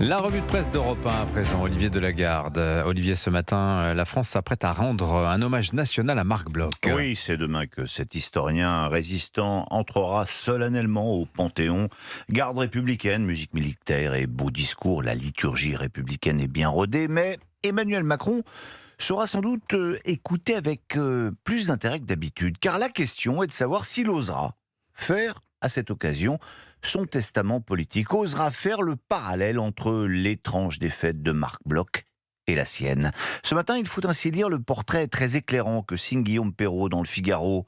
La revue de presse d'Europe 1 à présent, Olivier Delagarde. Olivier, ce matin, la France s'apprête à rendre un hommage national à Marc Bloch. Oui, c'est demain que cet historien résistant entrera solennellement au Panthéon. Garde républicaine, musique militaire et beau discours, la liturgie républicaine est bien rodée, mais Emmanuel Macron sera sans doute écouté avec plus d'intérêt que d'habitude, car la question est de savoir s'il osera faire, à cette occasion, son testament politique, osera faire le parallèle entre l'étrange défaite de Marc Bloch et la sienne. Ce matin, il faut ainsi lire le portrait très éclairant que signe Guillaume Perrault dans le Figaro.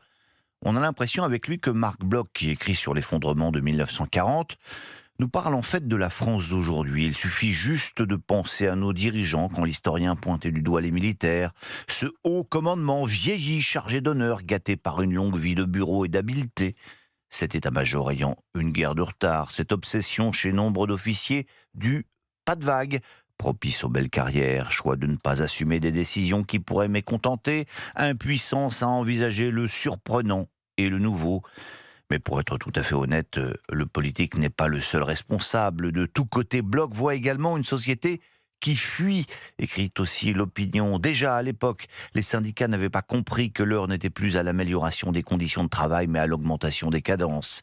On a l'impression avec lui que Marc Bloch, qui écrit sur l'effondrement de 1940, nous parle en fait de la France d'aujourd'hui. Il suffit juste de penser à nos dirigeants quand l'historien pointait du doigt les militaires. Ce haut commandement vieilli, chargé d'honneur, gâté par une longue vie de bureau et d'habileté. Cet état-major ayant une guerre de retard, cette obsession chez nombre d'officiers du pas de vague, propice aux belles carrières, choix de ne pas assumer des décisions qui pourraient mécontenter, impuissance à envisager le surprenant et le nouveau. Mais pour être tout à fait honnête, le politique n'est pas le seul responsable. De tous côtés, Bloch voit également une société qui fuit, écrit aussi l'opinion. Déjà à l'époque, les syndicats n'avaient pas compris que l'heure n'était plus à l'amélioration des conditions de travail, mais à l'augmentation des cadences.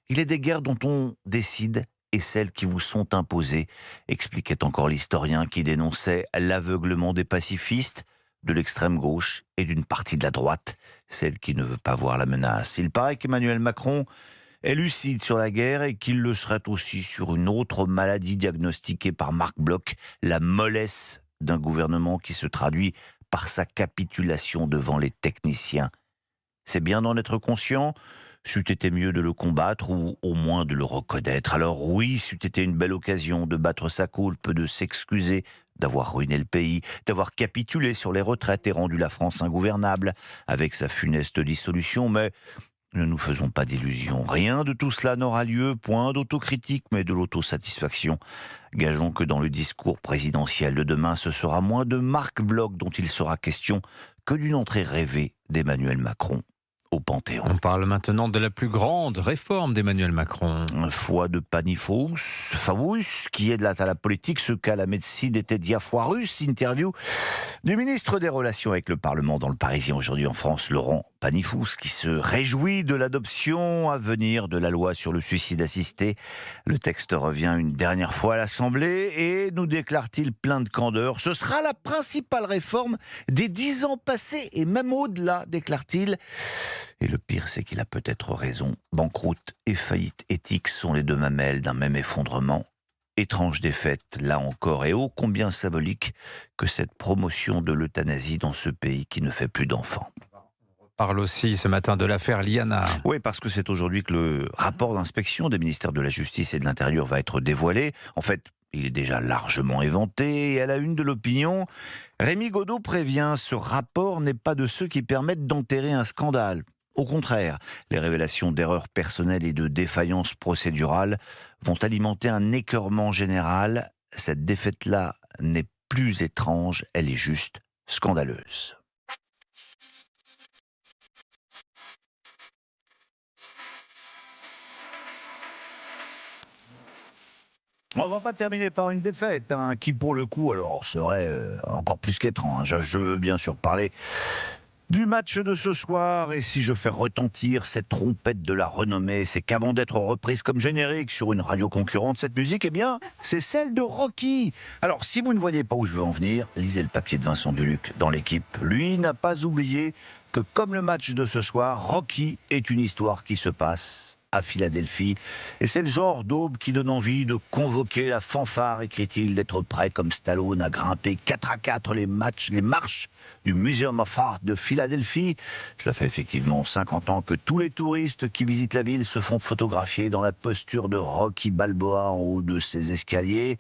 Il est des guerres dont on décide et celles qui vous sont imposées, expliquait encore l'historien qui dénonçait l'aveuglement des pacifistes, de l'extrême gauche et d'une partie de la droite, celle qui ne veut pas voir la menace. Il paraît qu'Emmanuel Macron est lucide sur la guerre et qu'il le serait aussi sur une autre maladie diagnostiquée par Marc Bloch, la mollesse d'un gouvernement qui se traduit par sa capitulation devant les techniciens. C'est bien d'en être conscient, c'eût été mieux de le combattre ou au moins de le reconnaître. Alors oui, c'eût été une belle occasion de battre sa coulpe, de s'excuser d'avoir ruiné le pays, d'avoir capitulé sur les retraites et rendu la France ingouvernable avec sa funeste dissolution, mais ne nous faisons pas d'illusions. Rien de tout cela n'aura lieu, point d'autocritique, mais de l'autosatisfaction. Gageons que dans le discours présidentiel de demain, ce sera moins de Marc Bloch dont il sera question que d'une entrée rêvée d'Emmanuel Macron au Panthéon. On parle maintenant de la plus grande réforme d'Emmanuel Macron. Foi de Panifous, Favus, qui aide à la politique ce qu'à la médecine était Diafoirus. Interview du ministre des Relations avec le Parlement dans le Parisien aujourd'hui en France, Laurent Panifous, qui se réjouit de l'adoption à venir de la loi sur le suicide assisté. Le texte revient une dernière fois à l'Assemblée et nous déclare-t-il plein de candeur. Ce sera la principale réforme des 10 ans passés et même au-delà, déclare-t-il. Et le pire, c'est qu'il a peut-être raison. Banqueroute et faillite éthique sont les deux mamelles d'un même effondrement. Étrange défaite, là encore, et ô combien symbolique que cette promotion de l'euthanasie dans ce pays qui ne fait plus d'enfants. On parle aussi ce matin de l'affaire Liana. Oui, parce que c'est aujourd'hui que le rapport d'inspection des ministères de la Justice et de l'Intérieur va être dévoilé. En fait, il est déjà largement éventé, et à la une de l'opinion, Rémi Godot prévient, ce rapport n'est pas de ceux qui permettent d'enterrer un scandale. Au contraire, les révélations d'erreurs personnelles et de défaillances procédurales vont alimenter un écœurement général. Cette défaite-là n'est plus étrange, elle est juste scandaleuse. On va pas terminer par une défaite, qui pour le coup alors serait encore plus qu'étrange. Je veux bien sûr parler du match de ce soir, et si je fais retentir cette trompette de la renommée, c'est qu'avant d'être reprise comme générique sur une radio concurrente, cette musique, eh bien, c'est celle de Rocky. Alors, si vous ne voyez pas où je veux en venir, lisez le papier de Vincent Duluc dans l'équipe. Lui n'a pas oublié que, comme le match de ce soir, Rocky est une histoire qui se passe à Philadelphie. Et c'est le genre d'aube qui donne envie de convoquer la fanfare, écrit-il, d'être prêt comme Stallone à grimper 4-4 les marches du Museum of Art de Philadelphie. Cela fait effectivement 50 ans que tous les touristes qui visitent la ville se font photographier dans la posture de Rocky Balboa en haut de ses escaliers.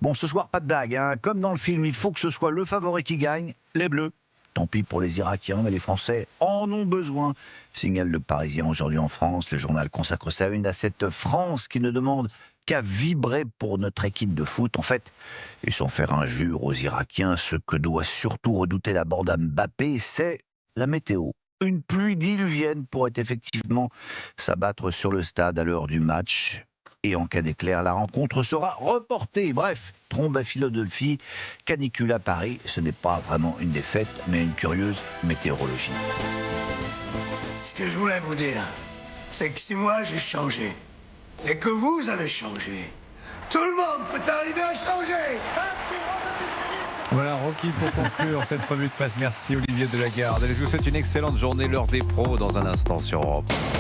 Bon, ce soir, pas de blague, comme dans le film, il faut que ce soit le favori qui gagne, les Bleus. Tant pis pour les Irakiens, mais les Français en ont besoin, signale le Parisien aujourd'hui en France. Le journal consacre sa une à cette France qui ne demande qu'à vibrer pour notre équipe de foot. En fait, et sans faire injure aux Irakiens, ce que doit surtout redouter la bande à Mbappé, c'est la météo. Une pluie diluvienne pourrait effectivement s'abattre sur le stade à l'heure du match. Et en cas d'éclair, la rencontre sera reportée. Bref, trombe à Philadelphie, canicule à Paris, ce n'est pas vraiment une défaite, mais une curieuse météorologie. Ce que je voulais vous dire, c'est que si moi j'ai changé, c'est que vous avez changé. Tout le monde peut arriver à changer. Voilà, Rocky, pour conclure cette revue de presse. Merci Olivier Delagarde. Je vous souhaite une excellente journée, l'heure des pros dans un instant sur Europe.